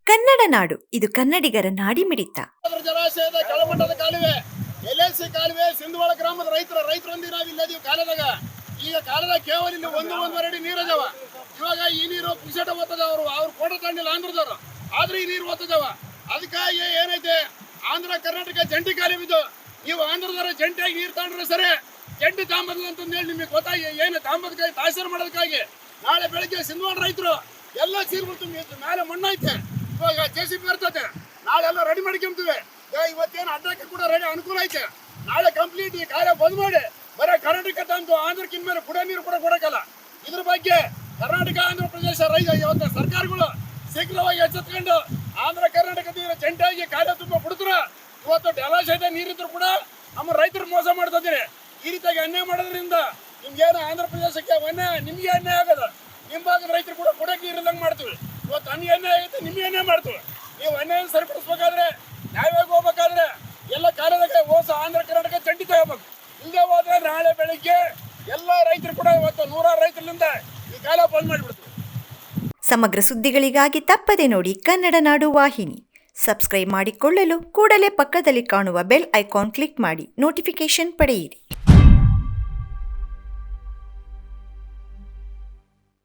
ಕನ್ನಡ ನಾಡು, ಇದು ಕನ್ನಡಿಗರ ನಾಡಿಮಿಡಿತ. ಜಲಾಶಯದ ಕೆಳಮಟ್ಟದ ಕಾಲುವೆ, LLC ಕಾಲುವೆ, ಸಿಂಧವಾಳ ಗ್ರಾಮದ ರೈತರೊಂದಿಗೆ ನಾವು ಇಲ್ಲದೀವಿ ಕಾಲದಾಗ. ಈಗ ಕಾಲದಾಗ ಕೇವಲ ಇಲ್ಲಿ 1-1.5 ಅಡಿ ನೀರು ಅದಾವ. ಇವಾಗ ಈ ನೀರು ಪುಕ್ಸಟ ಓದ್ತದ. ಅವ್ರು ಕೋಟ ತಂಡಿಲ್ಲ ಆಂಧ್ರದವರು, ಆದ್ರೆ ಈ ನೀರು ಓದ್ತದವ. ಅದಕ್ಕಾಗಿ ಏನೈತೆ, ಆಂಧ್ರ ಕರ್ನಾಟಕ ಜಂಟಿ ಕಾಲುವೆ ಇದು. ನೀವು ಆಂಧ್ರದವರ ಜಂಟಿಯಾಗಿ ನೀರು ತಗೊಂಡ್ರೆ ಸರಿ, ಜಂಟಿ ತಾಂಬದ ಅಂತಂದು ಹೇಳಿ ನಿಮಗೆ ಗೊತ್ತಾಗಿ ಏನು ತಾಂಬದಕ್ಕಾಗಿ ತಾಸೀರು ಮಾಡೋದಕ್ಕಾಗಿ ನಾಳೆ ಬೆಳಗ್ಗೆ ಸಿಂಧವಾಳ ರೈತರು ಎಲ್ಲ ಸೀರ್ಬಿಡ್ತು. ಮೇಲೆ ಮಣ್ಣೈತೆ, ಇವಾಗ JCB ಬರ್ತದೆ. ನಾಳೆ ಎಲ್ಲ ರೆಡಿ ಮಾಡ್ಕೊಂತೀವಿ. ಇವತ್ತೇನು ಅಡ್ಡಕ್ಕೆ ಕೂಡ ರೆಡಿ ಅನುಕೂಲ ಐತೆ. ನಾಳೆ ಕಂಪ್ಲೀಟ್ ಈ ಕಾರ್ಯ ಬಂದ್ ಮಾಡಿ ಬರೀ ಕರ್ನಾಟಕ ತಂದು ಆಂಧ್ರಕ್ಕಿಂತ ಮೇಲೆ ಕುಡಿಯೋ ನೀರು ಕೂಡ ಕೊಡಕ್ಕಲ್ಲ. ಇದ್ರ ಬಗ್ಗೆ ಕರ್ನಾಟಕ ಆಂಧ್ರ ಪ್ರದೇಶ ಇವತ್ತು ಸರ್ಕಾರಗಳು ಶೀಘ್ರವಾಗಿ ಎಚ್ಚೆತ್ಕೊಂಡು ಆಂಧ್ರ ಕರ್ನಾಟಕ ನೀರು ಜಂಟಿಯಾಗಿ ಕಾರ್ಯ ತುಂಬ ಬಿಡ್ತಾರ. ಇವತ್ತು ಜಲಾಶಯದ ನೀರಿದ್ರು ಕೂಡ ನಮ್ಮ ರೈತರು ಮೋಸ ಮಾಡ್ತಿದ್ದೀರಿ. ಈ ರೀತಿಯಾಗಿ ಅನ್ಯಾಯ ಮಾಡೋದ್ರಿಂದ ನಿಮ್ಗೇನು ಆಂಧ್ರ ಪ್ರದೇಶಕ್ಕೆ ನಿಮ್ಗೆ ಅನ್ಯಾಯ ಆಗೋದು. ನಿಮ್ಮ ಭಾಗದ ರೈತರು ಕೂಡ ಕೊಡಕ್ಕೆ ನೀರಿಲ್ಲಂಗೆ ಮಾಡ್ತೀವಿ. ಇವತ್ತು ಅನ್ಯಾಯ ಅನ್ಯಾಯ ಆಗುತ್ತೆ, ನಿಮ್ಗೆ ಅನ್ಯಾಯ ಮಾಡ್ತೀವಿ. ನೀವು ಅನ್ಯಾಯ ಸರಿಪಡಿಸ್ಬೇಕಾದ್ರೆ, ನ್ಯಾಯವಾಗಿ ಹೋಗ್ಬೇಕಾದ್ರೆ ಎಲ್ಲ ಕಾಲದಾಗ ಹೋಸ ಆಂಧ್ರ ಕರ್ನಾಟಕ ಜಂಟಿ ತಗೋಬೇಕು. ಇಲ್ಲದೆ ಹೋದ್ರೆ ನಾಳೆ ಬೆಳಿಗ್ಗೆ ಎಲ್ಲ ರೈತರು ಕೂಡ ಇವತ್ತು 100 ರೈತರಿಂದ ಈ ಕಾಲ ಬಂದ್ ಮಾಡಿಬಿಡ್ತೀವಿ. ಸಮಗ್ರ ಸುದ್ದಿಗಳಿಗಾಗಿ ತಪ್ಪದೆ ನೋಡಿ ಕನ್ನಡ ನಾಡು ವಾಹಿನಿ. ಸಬ್ಸ್ಕ್ರೈಬ್ ಮಾಡಿಕೊಳ್ಳಲು ಕೂಡಲೇ ಪಕ್ಕದಲ್ಲಿ ಕಾಣುವ ಬೆಲ್ ಐಕಾನ್ ಕ್ಲಿಕ್ ಮಾಡಿ ನೋಟಿಫಿಕೇಶನ್ ಪಡೆಯಿರಿ.